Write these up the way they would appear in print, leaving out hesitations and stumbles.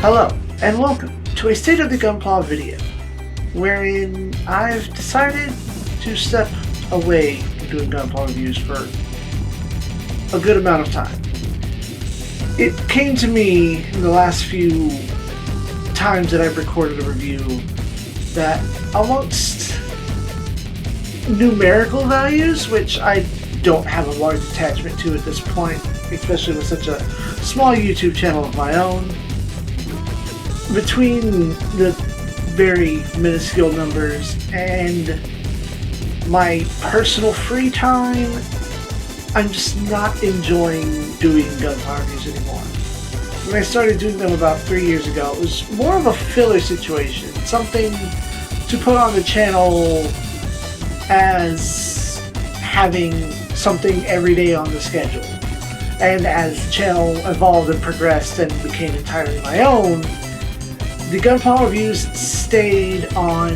Hello, and welcome to a State of the Gunpla video, wherein I've decided to step away from doing Gunpla reviews for a good amount of time. It came to me in the last few times that I've recorded a review that amongst numerical values, which I don't have a large attachment to at this point, especially with such a small YouTube channel of my own, between the very minuscule numbers and my personal free time, I'm just not enjoying doing Gunpla reviews anymore. When I started doing them about 3 years ago, it was more of a filler situation, something to put on the channel as having something every day on the schedule. And as the channel evolved and progressed and became entirely my own, the Gunpla reviews stayed on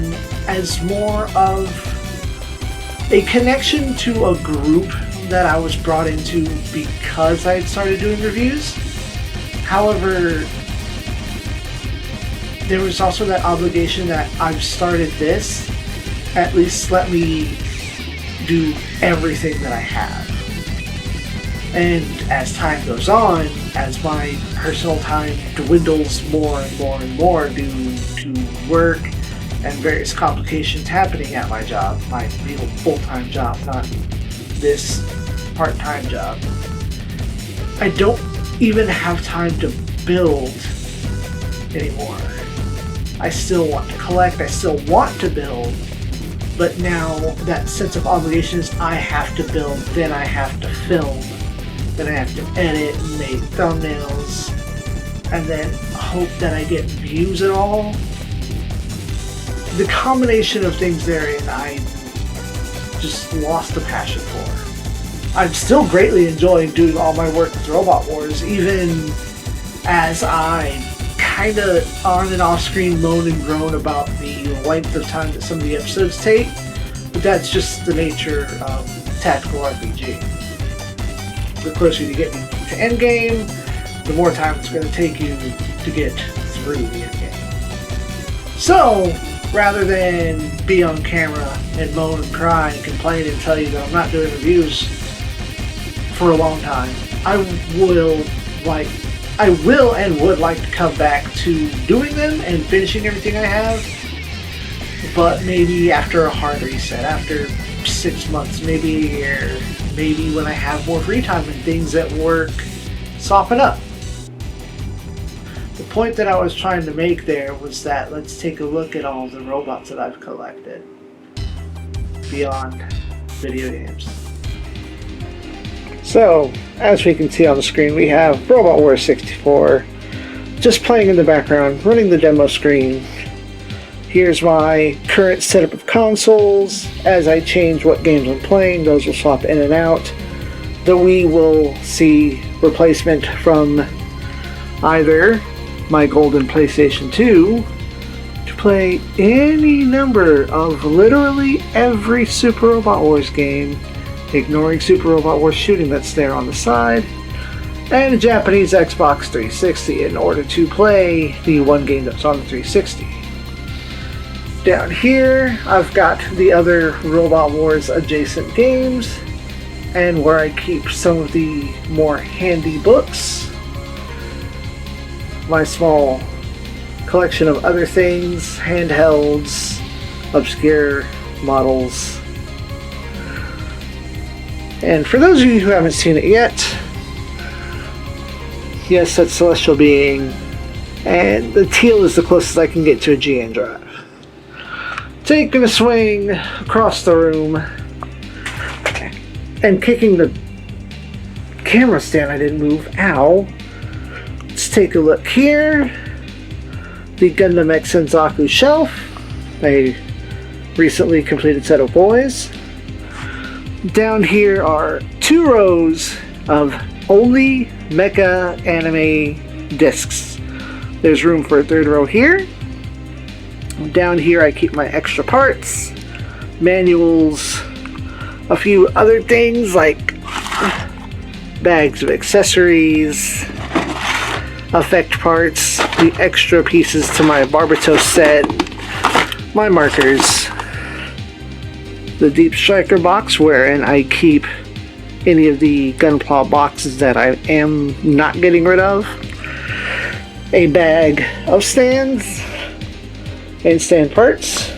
as more of a connection to a group that I was brought into because I had started doing reviews. However, there was also that obligation that I've started this, at least let me do everything that I have. And as time goes on, as my personal time dwindles more and more and more due to work and various complications happening at my job, my real full-time job, not this part-time job, I don't even have time to build anymore. I still want to collect, I still want to build, but now that sense of obligation is I have to build, then I have to film, then I have to edit and make thumbnails, and then hope that I get views at all. The combination of things therein I just lost the passion for. I'm still greatly enjoying doing all my work with Robot Wars, even as I kinda on and off screen moan and groan about the length of time that some of the episodes take, but that's just the nature of tactical RPG. The closer you get to endgame, the more time it's going to take you to get through the endgame. So, rather than be on camera and moan and cry and complain and tell you that I'm not doing reviews for a long time, I will and would like to come back to doing them and finishing everything I have, but maybe after a hard reset, after 6 months, maybe a year, maybe when I have more free time and things at work soften up. The point that I was trying to make there was that let's take a look at all the robots that I've collected beyond video games. So, as we can see on the screen, we have Robot Wars 64 just playing in the background, running the demo screen. Here's my current setup of consoles. As I change what games I'm playing, those will swap in and out. The Wii will see replacement from either my golden PlayStation 2 to play any number of literally every Super Robot Wars game, ignoring Super Robot Wars Shooting that's there on the side, and a Japanese Xbox 360 in order to play the one game that's on the 360. Down here, I've got the other Robot Wars adjacent games, and where I keep some of the more handy books, my small collection of other things, handhelds, obscure models. And for those of you who haven't seen it yet, yes, that's Celestial Being, and the teal is the closest I can get to a GN drive. Taking a swing across the room and kicking the camera stand I didn't move. Ow. Let's take a look here. The Gundam X Senzaku shelf, a recently completed set of boys. Down here are 2 rows of only mecha anime discs. There's room for a 3rd row here. Down here I keep my extra parts, manuals, a few other things like bags of accessories, effect parts, the extra pieces to my Barbatos set, my markers, the Deep Striker box wherein I keep any of the gunpla boxes that I am not getting rid of, a bag of stands and stand parts.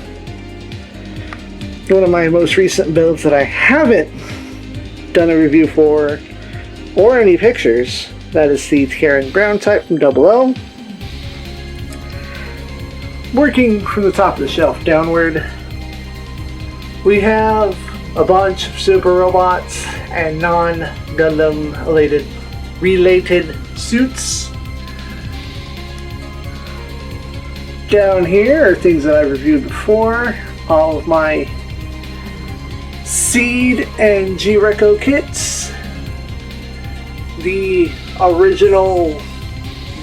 One of my most recent builds that I haven't done a review for or any pictures, that is the Karen Brown type from Double O. Working from the top of the shelf downward, we have a bunch of super robots and non-Gundam related suits. Down here are things that I've reviewed before, all of my SIEG and G-Reco kits, the original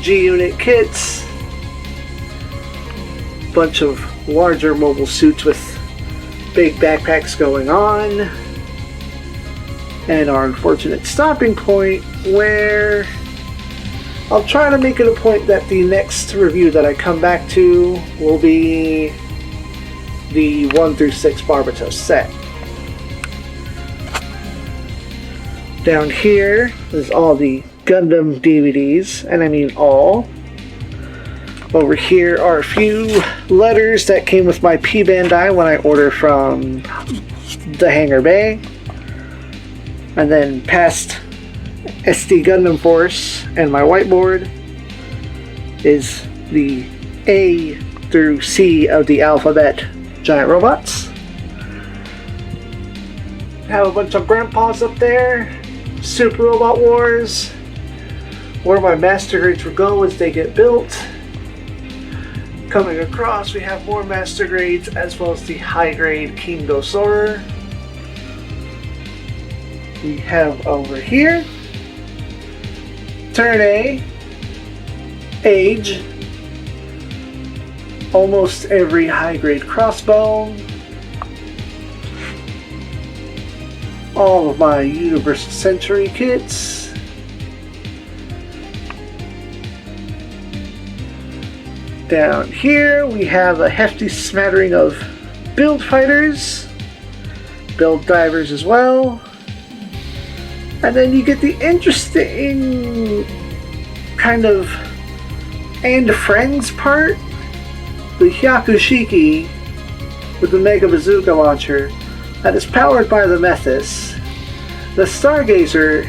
G-Unit kits, bunch of larger mobile suits with big backpacks going on, and our unfortunate stopping point where I'll try to make it a point that the next review that I come back to will be the 1 through 6 Barbatos set. Down here is all the Gundam DVDs, and I mean all. Over here are a few letters that came with my P-Bandai when I ordered from the Hangar Bay. And then past SD Gundam Force and my whiteboard is the A through C of the alphabet giant robots. Have a bunch of grandpas up there. Super Robot Wars. Where my master grades will go as they get built. Coming across, we have more master grades as well as the high grade King Dosora. We have over here Turn A, Age, almost every high grade crossbow, all of my Universal Century kits, down here we have a hefty smattering of build fighters, build divers as well, and then you get the interesting kind of and friends part, the Hyakushiki with the Mega Bazooka launcher that is powered by the Methis, the Stargazer,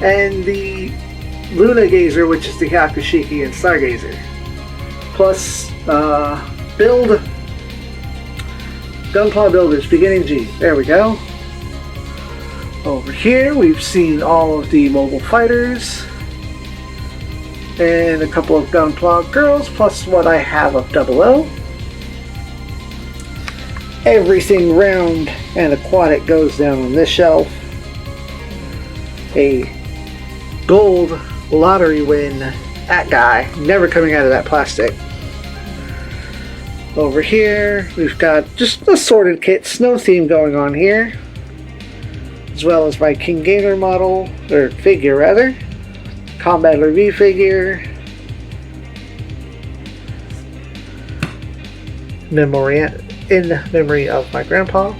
and the Luna Gazer, which is the Hyakushiki and Stargazer. Plus, build Gunpla Builders, beginning G. There we go. Over here, we've seen all of the mobile fighters and a couple of Gunpla girls, plus what I have of Double O. Everything round and aquatic goes down on this shelf. A gold lottery win, that guy, never coming out of that plastic. Over here, we've got just assorted kits, no theme going on here. As well as my King Gainer model, or figure rather. Combattler V figure. In memory of my grandpa.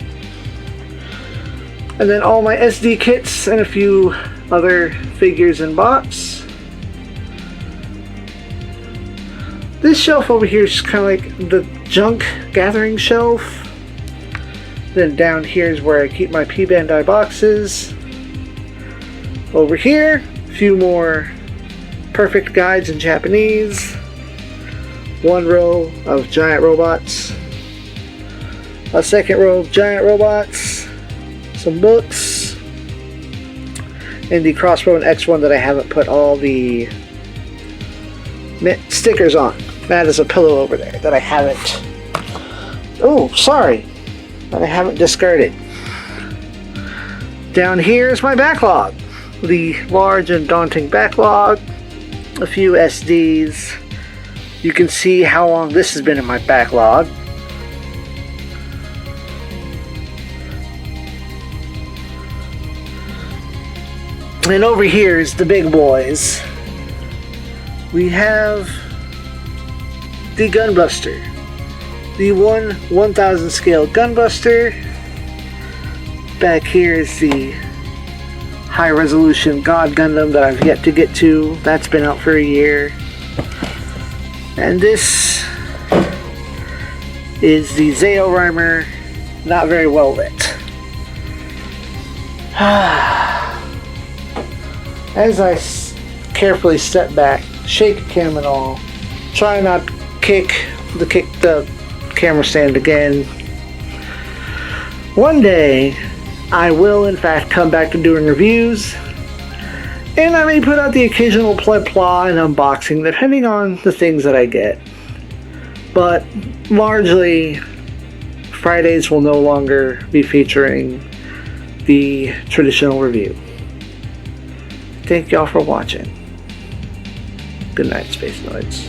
And then all my SD kits and a few other figures and bots. This shelf over here is just kind of like the junk gathering shelf. Then down here is where I keep my P-Bandai boxes. Over here, a few more perfect guides in Japanese. One row of giant robots. A second row of giant robots. Some books. And the Crossbow and X1 that I haven't put all the stickers on. That is a pillow over there that I haven't... Oh, sorry. That I haven't discarded. Down here is my backlog. The large and daunting backlog. A few SDs. You can see how long this has been in my backlog. And over here is the big boys. we have the Gunbuster. The 1000 scale Gunbuster. Back here is the high resolution God Gundam that I've yet to get to. That's been out for a year. And this is the ZEON Rhymer, not very well lit. As I carefully step back, shake a cam and all, try not to kick the camera stand again. One day, I will in fact come back to doing reviews, and I may put out the occasional PlebPla and unboxing depending on the things that I get. But largely, Fridays will no longer be featuring the traditional review. Thank y'all for watching. Good night, Space Noids.